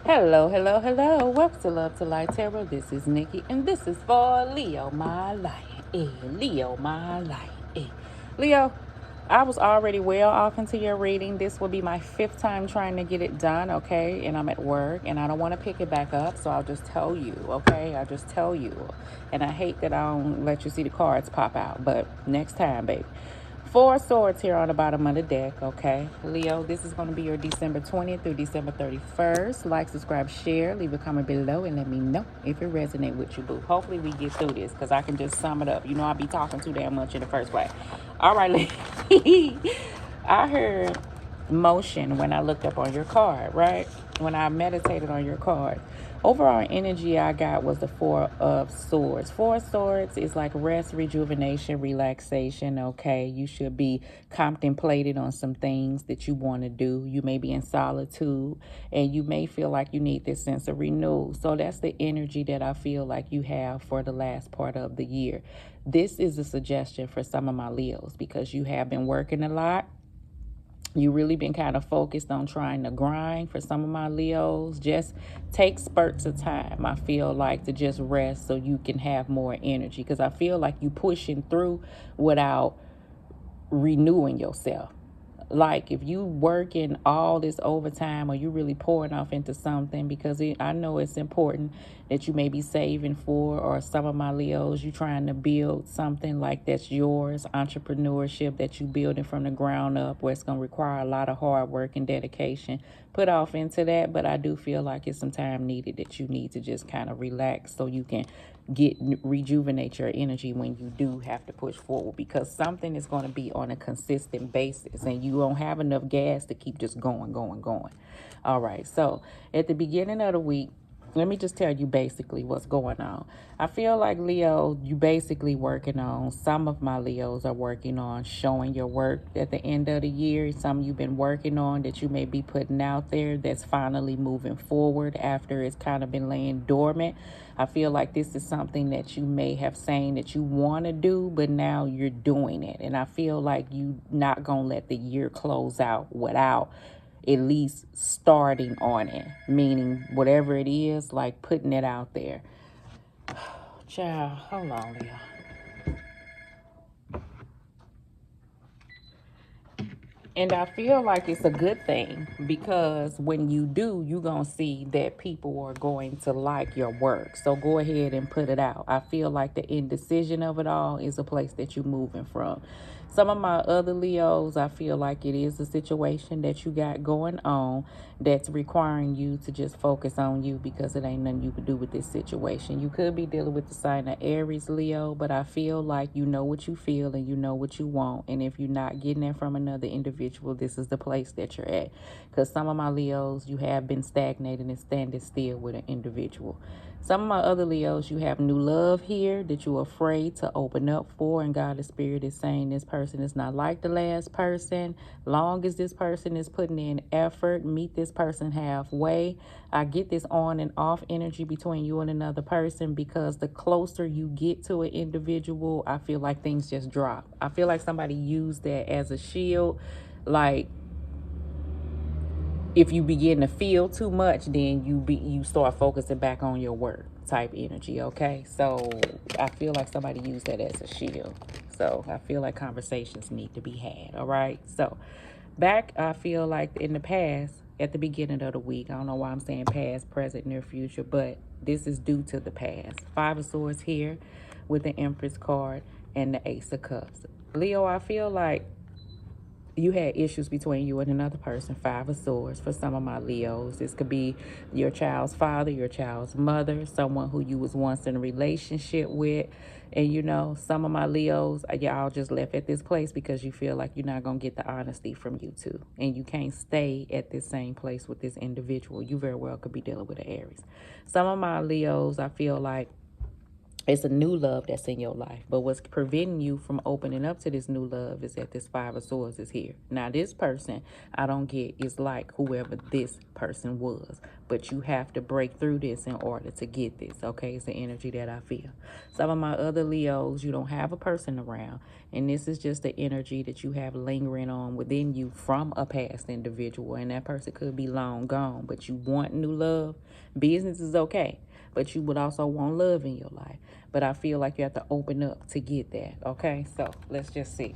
Hello, hello, hello. Welcome to Love to Light Tarot. This is Nikki, and this is for Leo, my lion. Leo, my lion. Leo, I was already well off into your reading. This will be my fifth time trying to get it done, okay? And I'm at work, and I don't want to pick it back up, so I'll just tell you, okay? I'll just tell you. And I hate that I don't let you see the cards pop out, but next time, baby. Four swords here on the bottom of the deck, okay? Leo, this is going to be your December 20th through December 31st. Like, subscribe, share, leave a comment below, and let me know if it resonates with you, boo. Hopefully we get through this because I can just sum it up. You know I be talking too damn much in the first place. All right, I heard motion when I looked up on your card, right? When I meditated on your card. Overall energy I got was the Four of Swords. Four of Swords is like rest, rejuvenation, relaxation, okay? You should be contemplating on some things that you want to do. You may be in solitude and you may feel like you need this sense of renewal. So that's the energy that I feel like you have for the last part of the year. This is a suggestion for some of my Leos because you have been working a lot. You really been kind of focused on trying to grind. For some of my Leos, just take spurts of time, I feel like, to just rest so you can have more energy, because I feel like you pushing through without renewing yourself. Like if you working all this overtime or you really pouring off into something, because I know it's important that you may be saving for, or some of my Leos, you trying to build something like that's yours, entrepreneurship that you building from the ground up, where it's going to require a lot of hard work and dedication put off into that. But I do feel like it's some time needed that you need to just kind of relax so you can rejuvenate your energy when you do have to push forward, because something is going to be on a consistent basis and you don't have enough gas to keep just going. All right, so at the beginning of the week, let me just tell you basically what's going on. I feel like, Leo, you basically working on, some of my Leos are working on showing your work at the end of the year. Some you've been working on that you may be putting out there that's finally moving forward after it's kind of been laying dormant. I feel like this is something that you may have saying that you want to do, but now you're doing it. And I feel like you not going to let the year close out without at least starting on it, meaning whatever it is, like putting it out there. Child, hold on, Leo. And I feel like it's a good thing, because when you do, you're going to see that people are going to like your work. So go ahead and put it out. I feel like the indecision of it all is a place that you're moving from. Some of my other Leos, I feel like it is a situation that you got going on that's requiring you to just focus on you, because it ain't nothing you can do with this situation. You could be dealing with the sign of Aries, Leo, but I feel like you know what you feel and you know what you want. And if you're not getting it from another individual, this is the place that you're at. Because some of my Leos, you have been stagnating and standing still with an individual. Some of my other Leos, you have new love here that you're afraid to open up for, and God the Spirit is saying this person is not like the last person. Long as this person is putting in effort, meet this person halfway. I get this on and off energy between you and another person, because the closer you get to an individual, I feel like things just drop. I feel like somebody used that as a shield. Like, if you begin to feel too much, then you start focusing back on your work type energy, okay? So I feel like somebody used that as a shield. So I feel like conversations need to be had, all right? So back, I feel like in the past, at the beginning of the week, I don't know why I'm saying past, present, near future, but this is due to the past. Five of Swords here with the Empress card and the Ace of Cups. Leo, I feel like you had issues between you and another person. Five of Swords for some of my Leos. This could be your child's father, your child's mother, someone who you was once in a relationship with. And you know, some of my Leos, y'all just left at this place because you feel like you're not going to get the honesty from you two. And you can't stay at this same place with this individual. You very well could be dealing with an Aries. Some of my Leos, I feel like It's a new love that's in your life. But what's preventing you from opening up to this new love is that this Five of Swords is here. Now, this person, I don't get, is like whoever this person was. But you have to break through this in order to get this, okay? It's the energy that I feel. Some of my other Leos, you don't have a person around. And this is just the energy that you have lingering on within you from a past individual. And that person could be long gone. But you want new love. Business is okay. But you would also want love in your life. But I feel like you have to open up to get that, okay? So let's just see.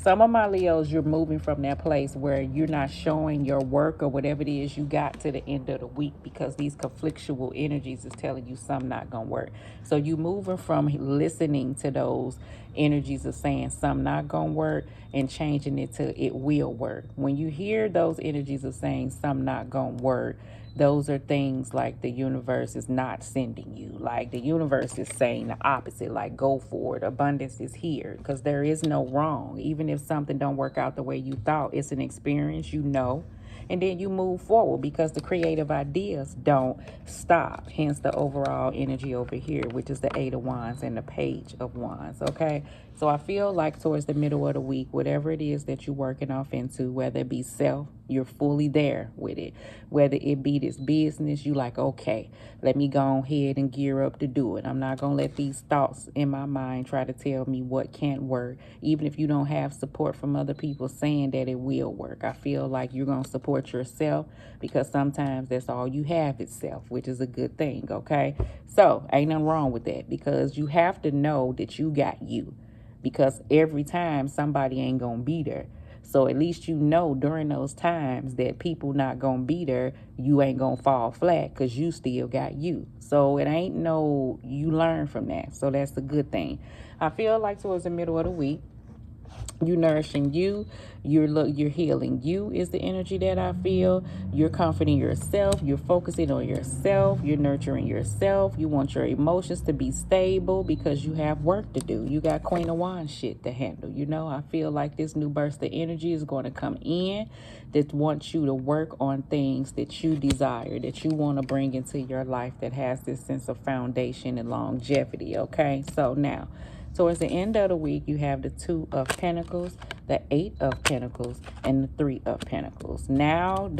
Some of my Leos, you're moving from that place where you're not showing your work or whatever it is you got to the end of the week because these conflictual energies is telling you something not going to work. So you moving from listening to those energies of saying something not going to work and changing it to it will work. When you hear those energies of saying something not going to work, those are things like the universe is not sending you. Like the universe is saying the opposite, like go for it. Abundance is here because there is no wrong. Even if something don't work out the way you thought, it's an experience, you know. And then you move forward because the creative ideas don't stop. Hence the overall energy over here, which is the Eight of Wands and the Page of Wands, okay? So I feel like towards the middle of the week, whatever it is that you're working off into, whether it be self, you're fully there with it. Whether it be this business, you like, okay, let me go ahead and gear up to do it. I'm not going to let these thoughts in my mind try to tell me what can't work. Even if you don't have support from other people saying that it will work. I feel like you're going to support yourself because sometimes that's all you have is self, which is a good thing, okay? So ain't nothing wrong with that because you have to know that you got you. Because every time somebody ain't going to be there. So at least you know during those times that people not going to be there, you ain't going to fall flat because you still got you. So it ain't no, you learn from that. So that's a good thing. I feel like towards the middle of the week, you nourishing you, you're healing you is the energy that I feel. You're comforting yourself, you're focusing on yourself, you're nurturing yourself. You want your emotions to be stable because you have work to do. You got Queen of Wands shit to handle. You know, I feel like this new burst of energy is going to come in that wants you to work on things that you desire, that you want to bring into your life that has this sense of foundation and longevity, okay? So now, towards the end of the week, you have the Two of Pentacles, the Eight of Pentacles, and the Three of Pentacles. Now,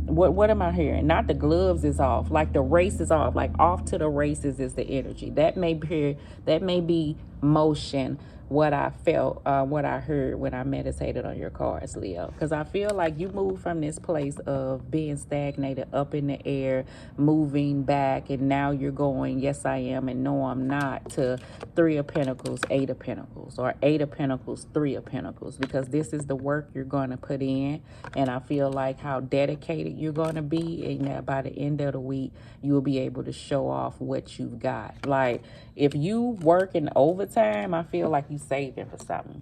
what am I hearing? Not the gloves is off, like the race is off, like off to the races is the energy. That may be motion. What I felt, what I heard when I meditated on your cards, Leo. Because I feel like you move from this place of being stagnated up in the air, moving back, and now you're going, yes, I am, and no, I'm not, to Three of Pentacles, Eight of Pentacles, or Eight of Pentacles, Three of Pentacles. Because this is the work you're going to put in, and I feel like how dedicated you're going to be, and that by the end of the week, you will be able to show off what you've got. Like, if you work in overtime, I feel like you saving for something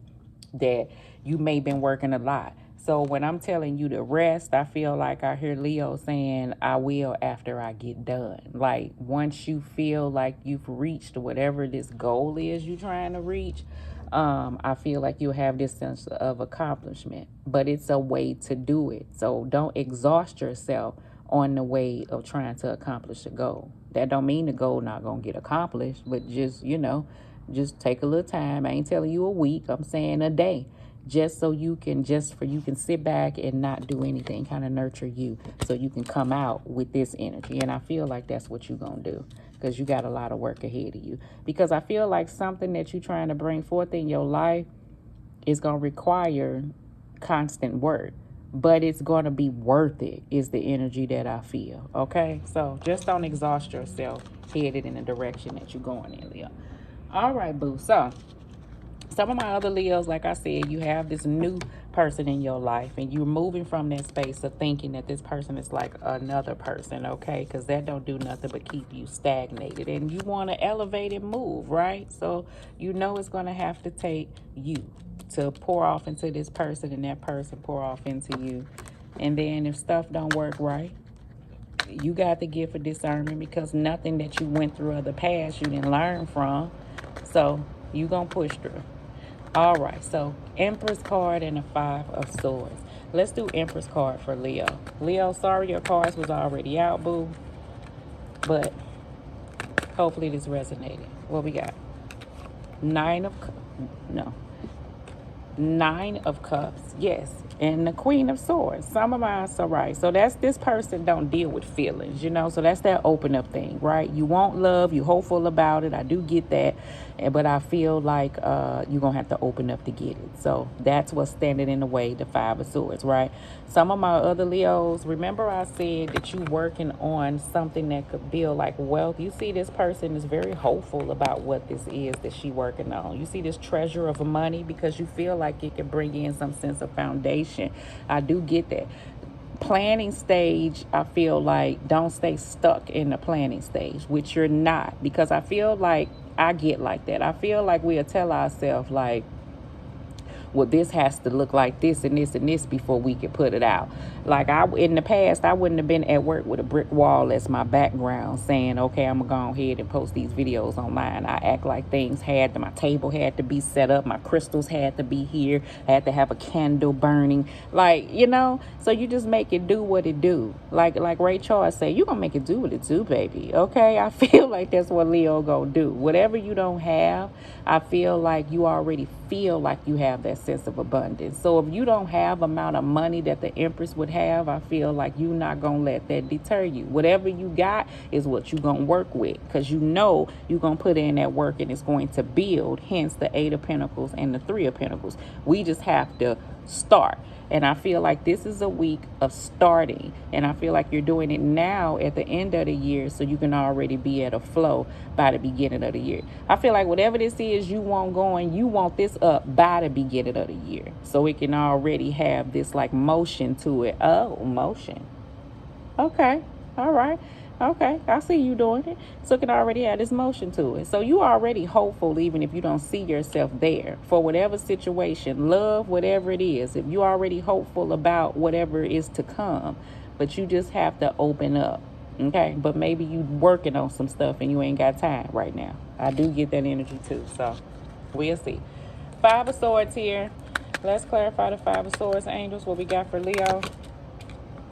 that you may have been working a lot. So when I'm telling you to rest, I feel like I hear Leo saying, I will after I get done. Like, once you feel like you've reached whatever this goal is you're trying to reach, I feel like you have this sense of accomplishment. But it's a way to do it. So don't exhaust yourself on the way of trying to accomplish a goal. That don't mean the goal not gonna get accomplished, but just, you know, just take a little time. I ain't telling you a week, I'm saying a day. Just so you can sit back and not do anything, kind of nurture you so you can come out with this energy. And I feel like that's what you're gonna do because you got a lot of work ahead of you. Because I feel like something that you're trying to bring forth in your life is gonna require constant work, but it's going to be worth it is the energy that I feel, okay? So just don't exhaust yourself headed in the direction that you're going in, Leo. All right, boo. So some of my other Leos, like I said, you have this new person in your life and you're moving from that space of thinking that this person is like another person, okay? Because that don't do nothing but keep you stagnated, and you want to elevate and move, right? So you know it's going to have to take you to pour off into this person and that person pour off into you. And then if stuff don't work right, you got the gift of discernment because nothing that you went through of the past you didn't learn from. So you gonna push through. All right, so Empress card and a Five of Swords. Let's do Empress card for Leo. Leo, sorry your cards was already out, boo. But Hopefully this resonated. What we got? Nine of, no, Nine of Cups, yes, and the Queen of Swords. Some of mine are right. So that's this person don't deal with feelings, so that's that open up thing, right? You want love, you hopeful about it. I do get that, but I feel like you're gonna have to open up to get it. So that's what's standing in the way, the Five of Swords, right? Some of my other Leos, remember I said that you working on something that could build like wealth. You see this person is very hopeful about what this is that she working on. You see this treasure of money because you feel like it can bring in some sense of foundation. I do get that. Planning stage, I feel like don't stay stuck in the planning stage, which you're not, because I feel like I get like that. I feel like we'll tell ourselves like, well, this has to look like this and this and this before we can put it out. Like in the past, I wouldn't have been at work with a brick wall as my background saying, okay, I'm gonna go ahead and post these videos online. I act like things my table had to be set up, my crystals had to be here, I had to have a candle burning, so you just make it do what it do. Like Ray Charles say, you gonna make it do what it do, baby. Okay, I feel like that's what Leo gonna do. Whatever you don't have, I feel like you already feel like you have that sense of abundance. So if you don't have amount of money that the Empress would have, I feel like you're not gonna let that deter you. Whatever you got is what you're gonna work with, because you're gonna put in that work and it's going to build, hence the Eight of Pentacles and the Three of Pentacles. We just have to start. And I feel like this is a week of starting. And I feel like you're doing it now at the end of the year so you can already be at a flow by the beginning of the year. I feel like whatever this is you want going, you want this up by the beginning of the year. So it can already have this like motion to it. Oh, motion. Okay. All right. Okay, I see you doing it. So it can already have this motion to it. So you already hopeful even if you don't see yourself there for whatever situation, love, whatever it is. If you already hopeful about whatever is to come, but you just have to open up. Okay, but maybe you working on some stuff and you ain't got time right now. I do get that energy too. So we'll see. Five of Swords here. Let's clarify the Five of Swords, angels. What we got for Leo?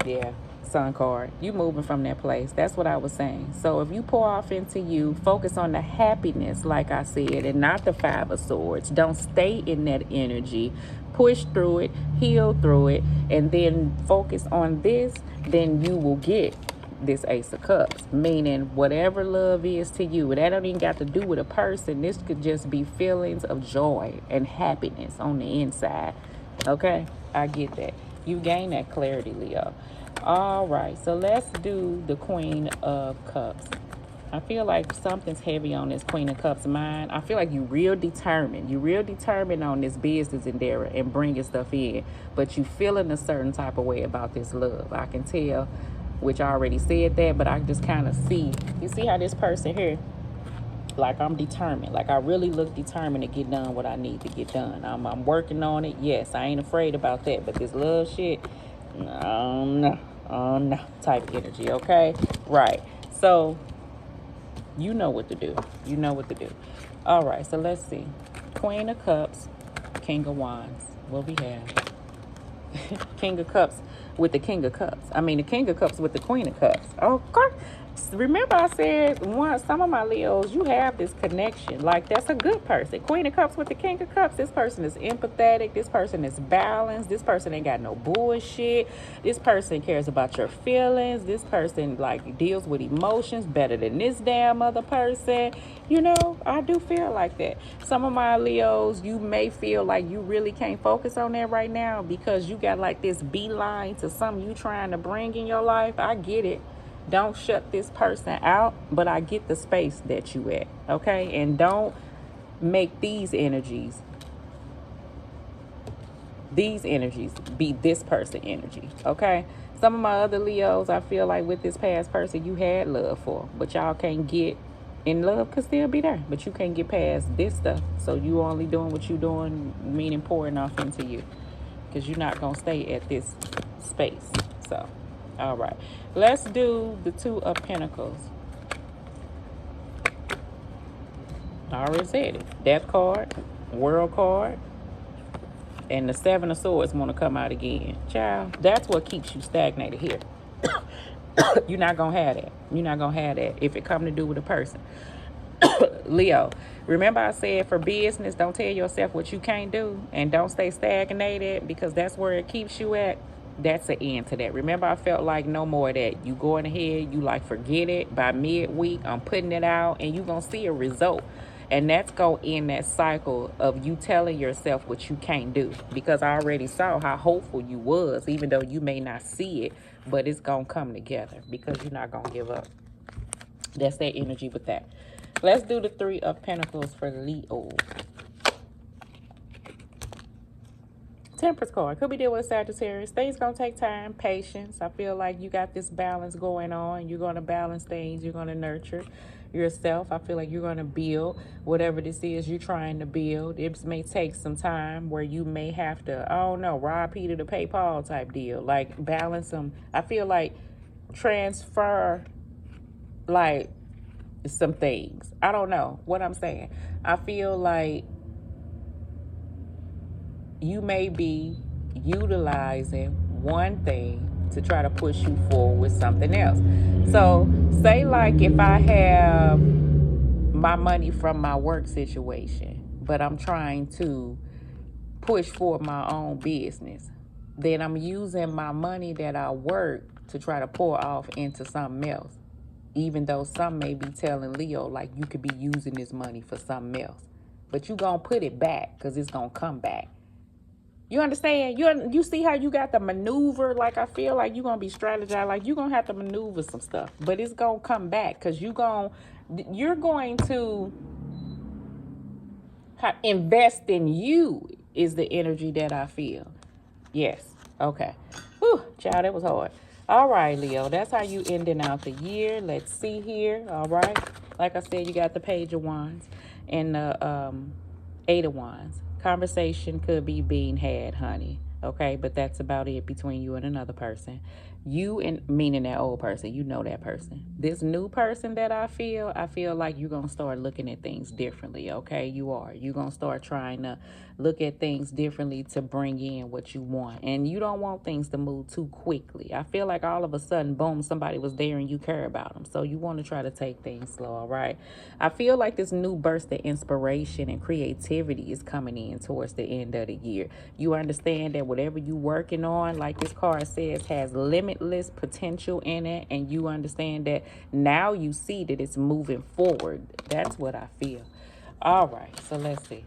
Yeah. Sun card, you moving from that place. That's what I was saying. So if you pour off into you, focus on the happiness, like I said, and not the Five of Swords. Don't stay in that energy. Push through it, heal through it, and then focus on this. Then you will get this Ace of Cups, meaning whatever love is to you, that don't even got to do with a person. This could just be feelings of joy and happiness on the inside. Okay, I get that. You gain that clarity, Leo. All right, so let's do the Queen of Cups. I feel like something's heavy on this Queen of Cups mind. I feel like you're real determined. You're real determined on this business endeavor and bringing stuff in, but you feeling a certain type of way about this love. I can tell, which I already said that, but I just kind of see. You see how this person here, like I'm determined. Like I really look determined to get done what I need to get done. I'm working on it. Yes, I ain't afraid about that, but this love shit, no. Type energy, okay? Right. So, you know what to do. You know what to do. All right, so let's see. Queen of Cups, King of Wands. What we have? King of Cups with the King of Cups. I mean, the King of Cups with the Queen of Cups. Okay. Remember I said some of my Leos, you have this connection. Like, that's a good person. Queen of Cups with the King of Cups. This person is empathetic. This person is balanced. This person ain't got no bullshit. This person cares about your feelings. This person, like, deals with emotions better than this damn other person. I do feel like that. Some of my Leos, you may feel like you really can't focus on that right now because you got, like, this beeline to something you trying to bring in your life. I get it. Don't shut this person out, but I get the space that you at, okay? And don't make these energies be this person energy, okay? Some of my other Leos, I feel like with this past person you had love for, but y'all can't get, in love could still be there, but you can't get past this stuff. So you only doing what you doing, meaning pouring off into you, because you're not going to stay at this space. So all right, let's do the Two of Pentacles. I already said it. Death card, World card, and the Seven of Swords want to come out again. Child, that's what keeps you stagnated here. You're not going to have that. You're not going to have that if it come to do with a person. Leo, remember I said for business, don't tell yourself what you can't do and don't stay stagnated because that's where it keeps you at. That's the end to that. Remember, I felt like no more of that. You going ahead, you like forget it. By midweek, I'm putting it out and you going to see a result. And that's going to end that cycle of you telling yourself what you can't do. Because I already saw how hopeful you was, even though you may not see it, but it's going to come together because you're not going to give up. That's that energy with that. Let's do the Three of Pentacles for Leo. Temperance card. Could be dealing with Sagittarius. Things going to take time, patience. I feel like you got this balance going on. You're going to balance things. You're going to nurture yourself. I feel like you're going to build whatever this is you're trying to build. It may take some time where you may have to, I don't know, rob Peter to pay Paul type deal. Like balance them. I feel like transfer like some things. I don't know what I'm saying. I feel like you may be utilizing one thing to try to push you forward with something else. So say like if I have my money from my work situation, but I'm trying to push for my own business, then I'm using my money that I work to try to pour off into something else. Even though some may be telling Leo like you could be using this money for something else, but you gonna put it back because it's gonna come back. You understand? You see how you got to maneuver? Like I feel like you're gonna be strategized. Like you're gonna have to maneuver some stuff, but it's gonna come back because you're going to invest in you. Is the energy that I feel? Yes. Okay. Whew, child, that was hard. All right, Leo. That's how you ending out the year. Let's see here. All right. Like I said, you got the Page of Wands and the Eight of Wands. Conversation could be being had, honey. Okay, but that's about it between you and another person. You and meaning that old person, you know that person. This new person that I feel like you're gonna start looking at things differently. Okay, you are. You're gonna start trying to look at things differently to bring in what you want, and you don't want things to move too quickly. I feel like all of a sudden, boom, somebody was there and you care about them, so you want to try to take things slow. All right. I feel like this new burst of inspiration and creativity is coming in towards the end of the year. You understand that whatever you're working on, like this card says, has limitless potential in it, and you understand that now you see that it's moving forward. That's what I feel. All right, so let's see.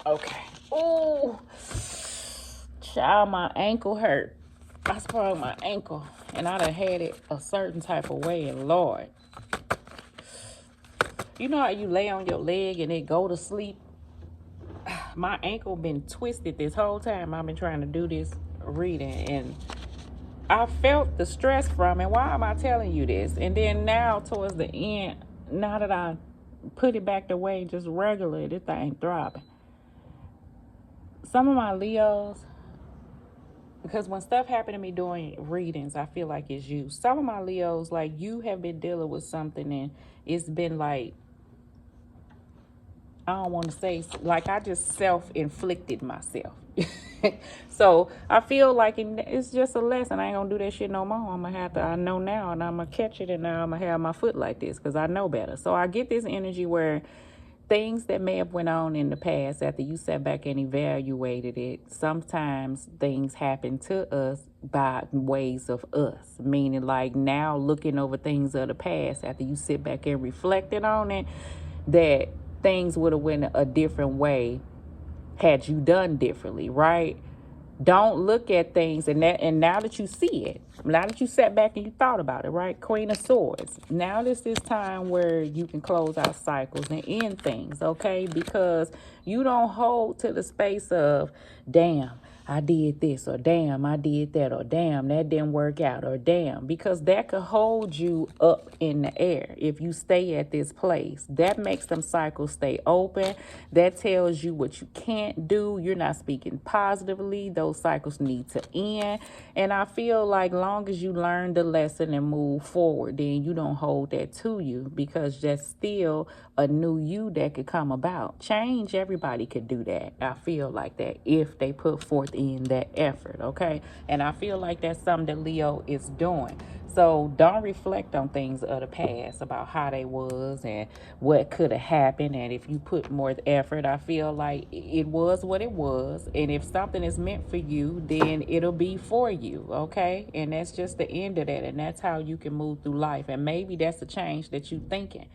Okay. Oh, child, my ankle hurt. I sprained my ankle, and I done had it a certain type of way, and Lord. You know how you lay on your leg and it go to sleep? My ankle been twisted this whole time I've been trying to do this reading, and I felt the stress from it. Why am I telling you this? And then now towards the end, now that I put it back the way just regular, this thing throbbing. Some of my Leos, because when stuff happened to me during readings, I feel like it's you. Some of my Leos, like you have been dealing with something and it's been like, I don't want to say, like I just self-inflicted myself. So I feel like it's just a lesson. I ain't gonna do that shit no more. I'm gonna have to, I know now, and I'm gonna catch it, and now I'm gonna have my foot like this because I know better. So I get this energy where things that may have went on in the past, after you sat back and evaluated it, sometimes things happen to us by ways of us. Meaning like now looking over things of the past, after you sit back and reflected on it, that things would have went a different way had you done differently, right? Don't look at things and now that you see it, now that you sat back and you thought about it, right? Queen of Swords. Now this is time where you can close out cycles and end things, okay? Because you don't hold to the space of, damn, I did this, or damn, I did that, or damn, that didn't work out, or damn, because that could hold you up in the air if you stay at this place. That makes them cycles stay open. That tells you what you can't do. You're not speaking positively. Those cycles need to end. And I feel like long as you learn the lesson and move forward, then you don't hold that to you, because that's still a new you that could come about. Change, everybody could do that. I feel like that if they put forth in that effort, okay? And I feel like that's something that Leo is doing. So don't reflect on things of the past about how they was and what could have happened. And if you put more effort, I feel like it was what it was. And if something is meant for you, then it'll be for you, okay? And that's just the end of that. And that's how you can move through life. And maybe that's the change that you're thinking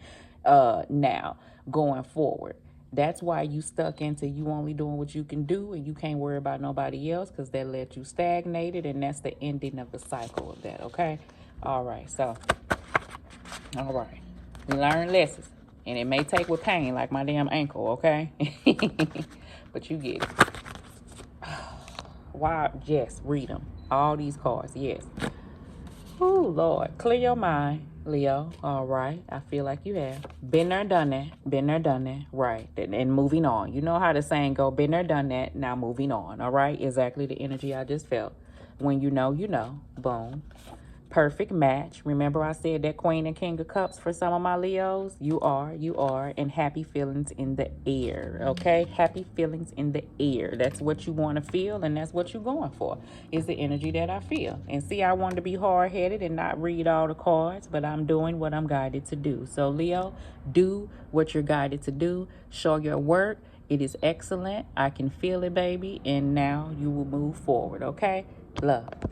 now going forward. That's why you stuck into you only doing what you can do and you can't worry about nobody else, because that let you stagnated, and that's the ending of the cycle of that, okay? All right, so, all right. We learn lessons, and it may take with pain like my damn ankle, okay? But you get it. Why? Yes, read them. All these cards, yes. Oh, Lord. Clear your mind, Leo. All right. I feel like you have. Been there, done that. Been there, done that. Right. And moving on. You know how the saying go, been there, done that. Now moving on. All right. Exactly the energy I just felt. When you know, you know. Boom. Perfect match. Remember I said that Queen and King of Cups for some of my Leos? You are. And happy feelings in the air, okay? Happy feelings in the air. That's what you want to feel, and that's what you're going for, is the energy that I feel. And see, I wanted to be hard-headed and not read all the cards, but I'm doing what I'm guided to do. So, Leo, do what you're guided to do. Show your work. It is excellent. I can feel it, baby. And now you will move forward, okay? Love.